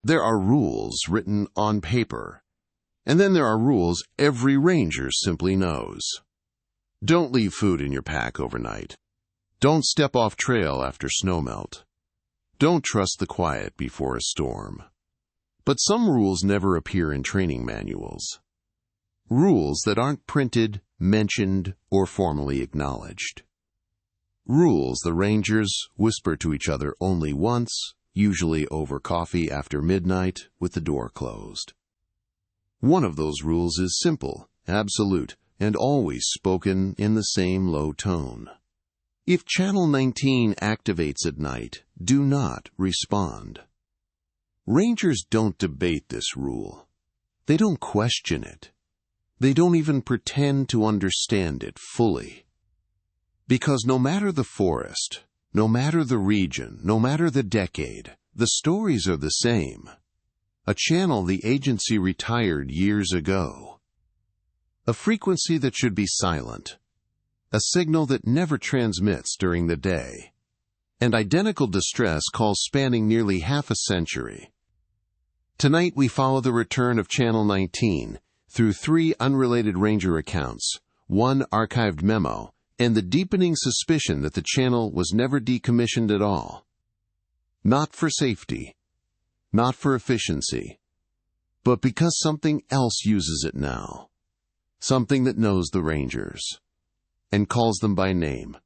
There are rules written on paper, and then there are rules every ranger simply knows. Don't leave food in your pack overnight. Don't step off trail after snowmelt. Don't trust the quiet before a storm. But some rules never appear in training manuals. Rules that aren't printed, mentioned, or formally acknowledged. Rules the rangers whisper to each other only once, usually over coffee after midnight with the door closed. One of those rules is simple, absolute, and always spoken in the same low tone. If Channel 19 activates at night, do not respond. Rangers don't debate this rule. They don't question it. They don't even pretend to understand it fully. Because no matter the forest, no matter the region, no matter the decade, the stories are the same. A channel the agency retired years ago. A frequency that should be silent. A signal that never transmits during the day. And identical distress calls spanning nearly half a century. Tonight we follow the return of Channel 19 through 3 unrelated ranger accounts, 1 archived memo, and the deepening suspicion that the channel was never decommissioned at all. Not for safety, not for efficiency, but because something else uses it now. Something that knows the rangers and calls them by name.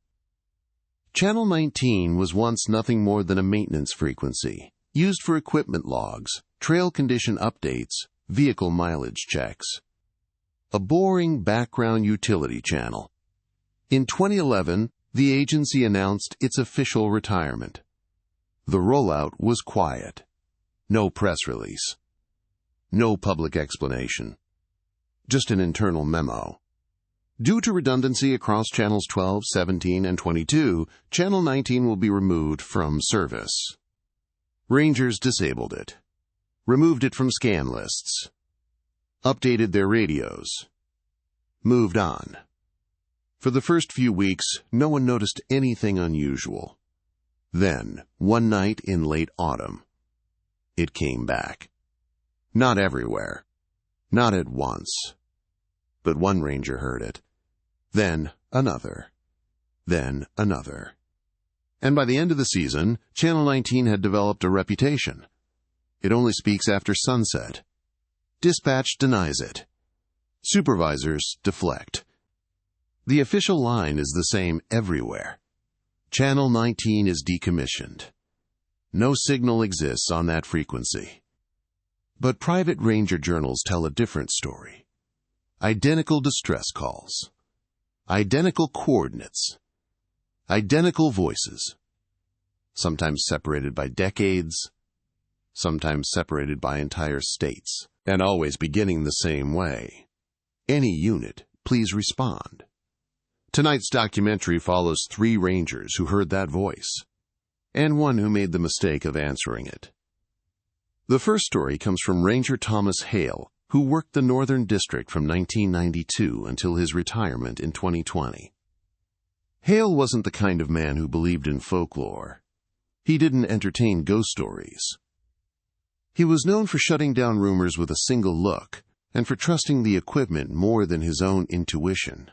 Channel 19 was once nothing more than a maintenance frequency, used for equipment logs, trail condition updates, vehicle mileage checks. A boring background utility channel. In 2011, the agency announced its official retirement. The rollout was quiet. No press release. No public explanation. Just an internal memo. Due to redundancy across channels 12, 17, and 22, Channel 19 will be removed from service. Rangers disabled it. Removed it from scan lists. Updated their radios. Moved on. For the first few weeks, no one noticed anything unusual. Then, one night in late autumn, it came back. Not everywhere. Not at once. But one ranger heard it. Then another. Then another. And by the end of the season, Channel 19 had developed a reputation. It only speaks after sunset. Dispatch denies it. Supervisors deflect. The official line is the same everywhere. Channel 19 is decommissioned. No signal exists on that frequency. But private ranger journals tell a different story. Identical distress calls. Identical coordinates. Identical voices. Sometimes separated by decades. Sometimes separated by entire states. And always beginning the same way. Any unit, please respond. Tonight's documentary follows 3 rangers who heard that voice, and one who made the mistake of answering it. The first story comes from Ranger Thomas Hale, who worked the Northern District from 1992 until his retirement in 2020. Hale wasn't the kind of man who believed in folklore. He didn't entertain ghost stories. He was known for shutting down rumors with a single look, and for trusting the equipment more than his own intuition.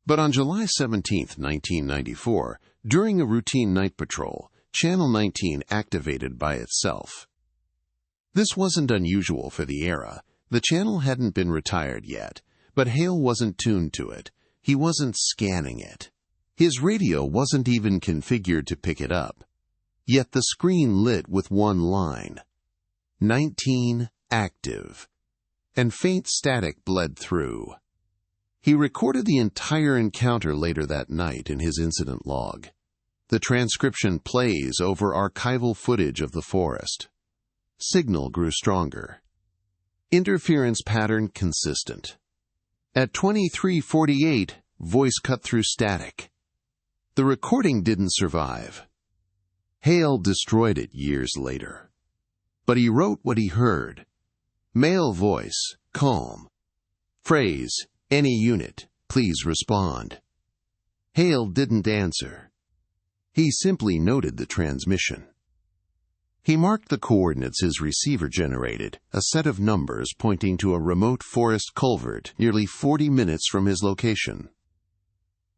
But on July 17, 1994, during a routine night patrol, Channel 19 activated by itself. This wasn't unusual for the era. The channel hadn't been retired yet, but Hale wasn't tuned to it. He wasn't scanning it. His radio wasn't even configured to pick it up. Yet the screen lit with one line. 19 active. And faint static bled through. He recorded the entire encounter later that night in his incident log. The transcription plays over archival footage of the forest. Signal grew stronger. Interference pattern consistent. At 23:48, voice cut through static. The recording didn't survive. Hale destroyed it years later. But he wrote what he heard. Male voice, calm. Phrase, any unit, please respond. Hale didn't answer. He simply noted the transmission. He marked the coordinates his receiver generated, a set of numbers pointing to a remote forest culvert nearly 40 minutes from his location.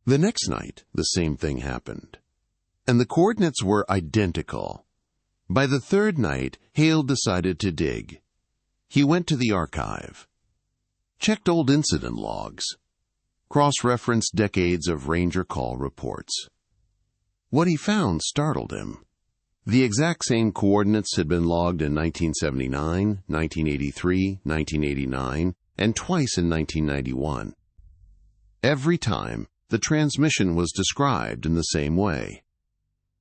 The next night, the same thing happened, and the coordinates were identical. By the third night, Hale decided to dig. He went to the archive, checked old incident logs, cross-referenced decades of ranger call reports. What he found startled him. The exact same coordinates had been logged in 1979, 1983, 1989, and twice in 1991. Every time, the transmission was described in the same way.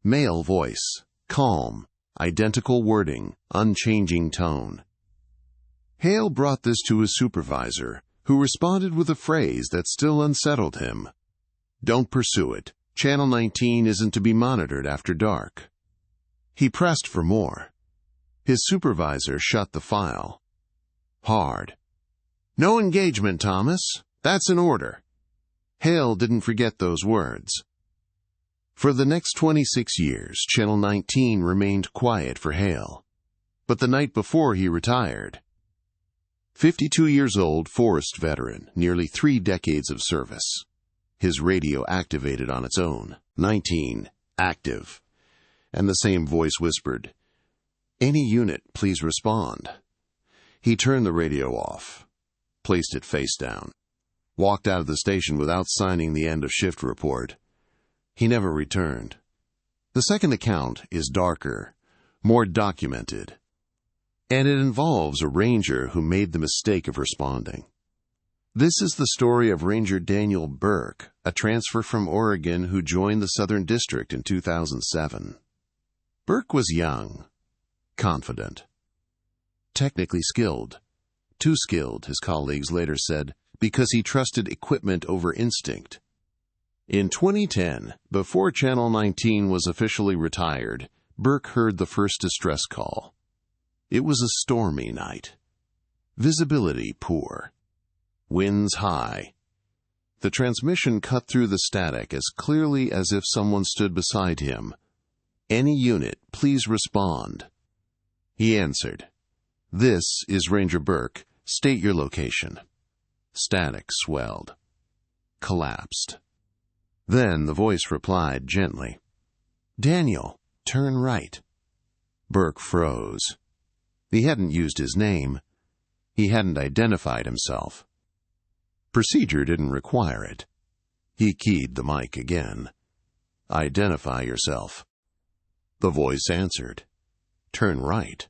Male voice, calm, identical wording, unchanging tone. Hale brought this to his supervisor, who responded with a phrase that still unsettled him. "Don't pursue it. Channel 19 isn't to be monitored after dark." He pressed for more. His supervisor shut the file. Hard. "No engagement, Thomas. That's an order." Hale didn't forget those words. For the next 26 years, Channel 19 remained quiet for Hale. But the night before he retired, 52 years old forest veteran, nearly 3 decades of service. His radio activated on its own. 19. Active. And the same voice whispered, "Any unit, please respond." He turned the radio off, placed it face down, walked out of the station without signing the end-of-shift report. He never returned. The second account is darker, more documented, and it involves a ranger who made the mistake of responding. This is the story of Ranger Daniel Burke, a transfer from Oregon who joined the Southern District in 2007. Burke was young, confident, technically skilled. Too skilled, his colleagues later said, because he trusted equipment over instinct. In 2010, before Channel 19 was officially retired, Burke heard the first distress call. It was a stormy night. Visibility poor. Winds high. The transmission cut through the static as clearly as if someone stood beside him. "Any unit, please respond." He answered, "This is Ranger Burke. State your location." Static swelled. Collapsed. Then the voice replied gently, "Daniel, turn right." Burke froze. He hadn't used his name. He hadn't identified himself. Procedure didn't require it. He keyed the mic again. "Identify yourself." The voice answered, "Turn right."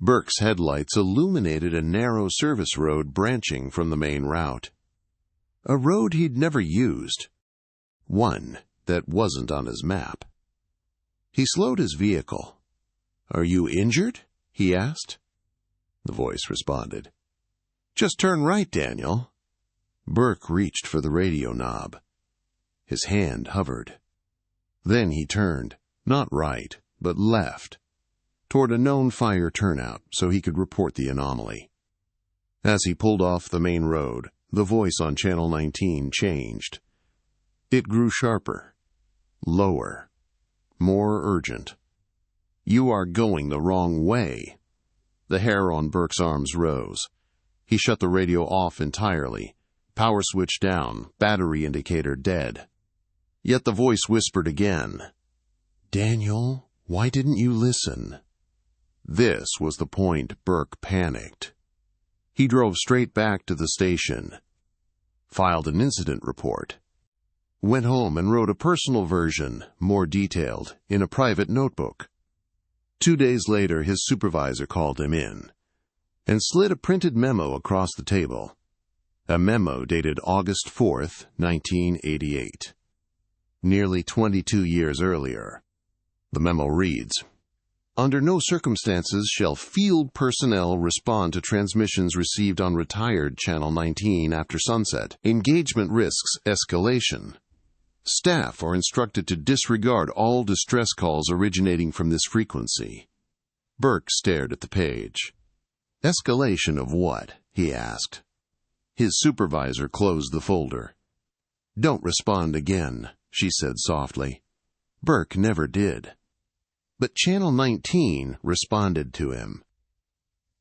Burke's headlights illuminated a narrow service road branching from the main route. A road he'd never used. One that wasn't on his map. He slowed his vehicle. "Are you injured?" he asked. The voice responded, "Just turn right, Daniel." Burke reached for the radio knob. His hand hovered. Then he turned, not right, but left, toward a known fire turnout so he could report the anomaly. As he pulled off the main road, the voice on Channel 19 changed. It grew sharper, lower, more urgent. "You are going the wrong way." The hair on Burke's arms rose. He shut the radio off entirely. Power switch down, battery indicator dead. Yet the voice whispered again, "Daniel, why didn't you listen?" This was the point Burke panicked. He drove straight back to the station, filed an incident report, went home and wrote a personal version, more detailed, in a private notebook. 2 days later, his supervisor called him in and slid a printed memo across the table. A memo dated August 4th, 1988. Nearly 22 years earlier. The memo reads, "Under no circumstances shall field personnel respond to transmissions received on retired Channel 19 after sunset. Engagement risks escalation. Staff are instructed to disregard all distress calls originating from this frequency." Burke stared at the page. "Escalation of what?" he asked. His supervisor closed the folder. "Don't respond again," she said softly. Burke never did. but Channel 19 responded to him.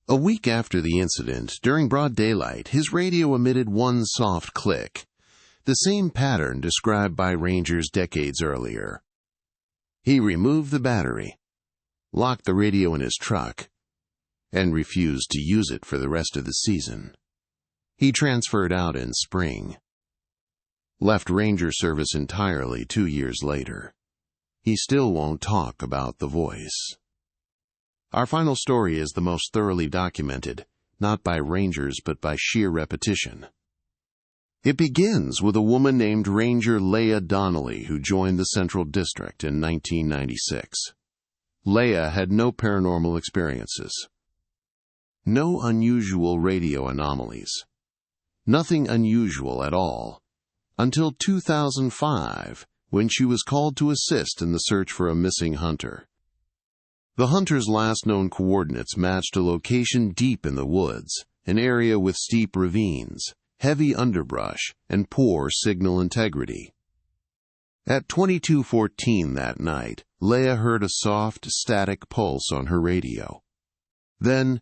A week after the incident, during broad daylight, his radio emitted one soft click, the same pattern described by rangers decades earlier. He removed the battery, locked the radio in his truck, and refused to use it for the rest of the season. He transferred out in spring. Left ranger service entirely 2 years later. He still won't talk about the voice. Our final story is the most thoroughly documented, not by rangers but by sheer repetition. It begins with a woman named Ranger Leah Donnelly who joined the Central District in 1996. Leah had no paranormal experiences. No unusual radio anomalies. Nothing unusual at all. Until 2005, when she was called to assist in the search for a missing hunter. The hunter's last known coordinates matched a location deep in the woods, an area with steep ravines, heavy underbrush, and poor signal integrity. At 22:14 that night, Leah heard a soft, static pulse on her radio. Then,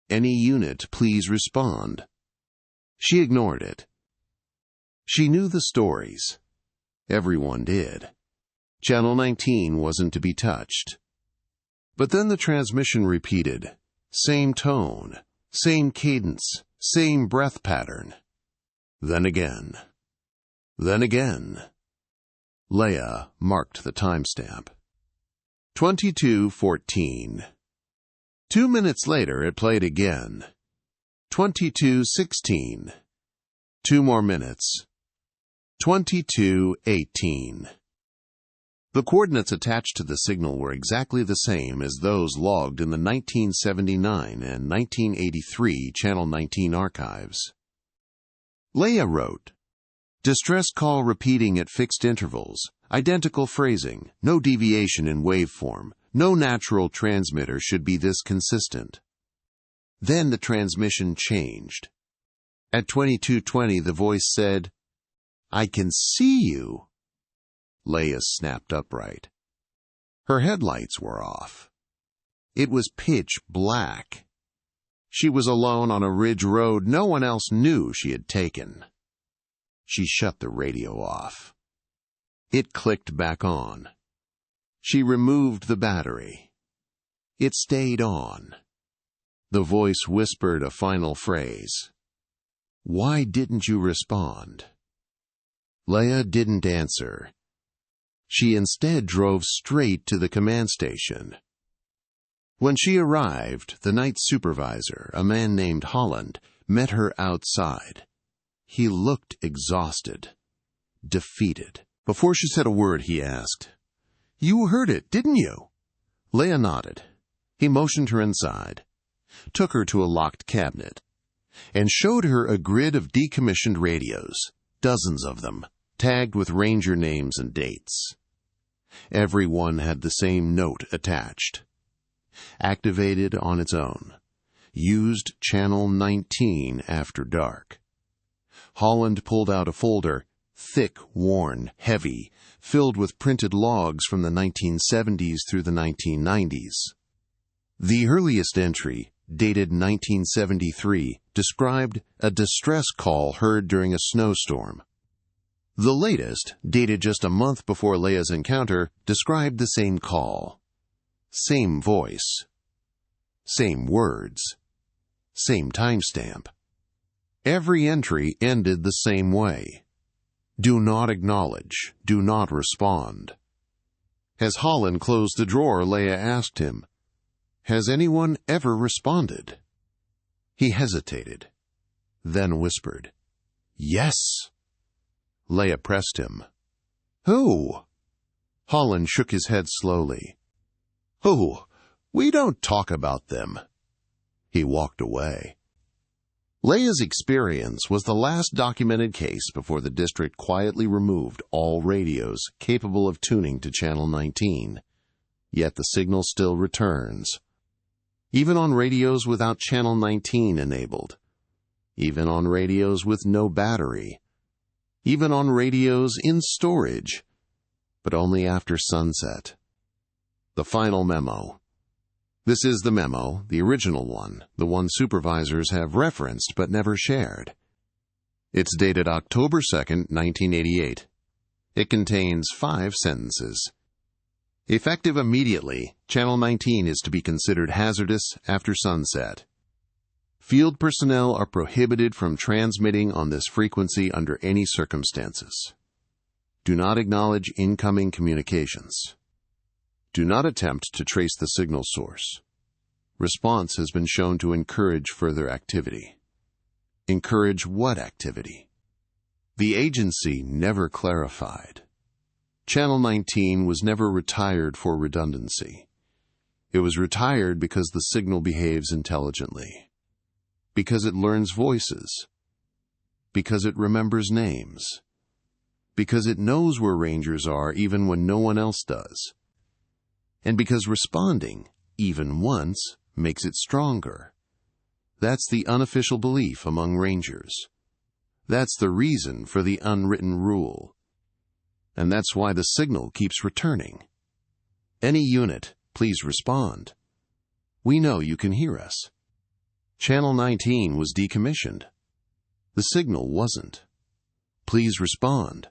"Any unit, please respond." She ignored it. She knew the stories. Everyone did. Channel 19 wasn't to be touched. But then the transmission repeated. Same tone, same cadence, same breath pattern. Then again. Then again. Leah marked the timestamp. 22:14. 2 minutes later it played again. 22:16. 2 more minutes. 22:18. The coordinates attached to the signal were exactly the same as those logged in the 1979 and 1983 Channel 19 archives. Leah wrote, "Distress call repeating at fixed intervals, identical phrasing, no deviation in waveform, no natural transmitter should be this consistent." Then the transmission changed. At 22:20 the voice said, "I can see you." Leah snapped upright. Her headlights were off. It was pitch black. She was alone on a ridge road no one else knew she had taken. She shut the radio off. It clicked back on. She removed the battery. It stayed on. The voice whispered a final phrase. "Why didn't you respond?" Leah didn't answer. She instead drove straight to the command station. When she arrived, the night supervisor, a man named Holland, met her outside. He looked exhausted, defeated. Before she said a word, he asked, "You heard it, didn't you?" Leah nodded. He motioned her inside, took her to a locked cabinet, and showed her a grid of decommissioned radios, dozens of them, tagged with ranger names and dates. Every one had the same note attached. Activated on its own. Used Channel 19 after dark. Holland pulled out a folder, thick, worn, heavy, filled with printed logs from the 1970s through the 1990s. The earliest entry, dated 1973, described a distress call heard during a snowstorm. The latest, dated just a month before Leah's encounter, described the same call. Same voice. Same words. Same timestamp. Every entry ended the same way. Do not acknowledge. Do not respond. As Holland closed the drawer, Leah asked him, "Has anyone ever responded?" He hesitated, then whispered, "Yes." Leah pressed him. "Who?" Holland shook his head slowly. "Who? We don't talk about them." He walked away. Leah's experience was the last documented case before the district quietly removed all radios capable of tuning to Channel 19. Yet the signal still returns. Even on radios without Channel 19 enabled. Even on radios with no battery. Even on radios in storage, but only after sunset. The final memo. This is the memo, the original one, the one supervisors have referenced but never shared. It's dated October 2nd, 1988. It contains 5 sentences. Effective immediately, Channel 19 is to be considered hazardous after sunset. Field personnel are prohibited from transmitting on this frequency under any circumstances. Do not acknowledge incoming communications. Do not attempt to trace the signal source. Response has been shown to encourage further activity. Encourage what activity? The agency never clarified. Channel 19 was never retired for redundancy. It was retired because the signal behaves intelligently, because it learns voices, because it remembers names, because it knows where rangers are even when no one else does, and because responding, even once, makes it stronger. That's the unofficial belief among rangers. That's the reason for the unwritten rule. And that's why the signal keeps returning. Any unit, please respond. We know you can hear us. Channel 19 was decommissioned. The signal wasn't. Please respond.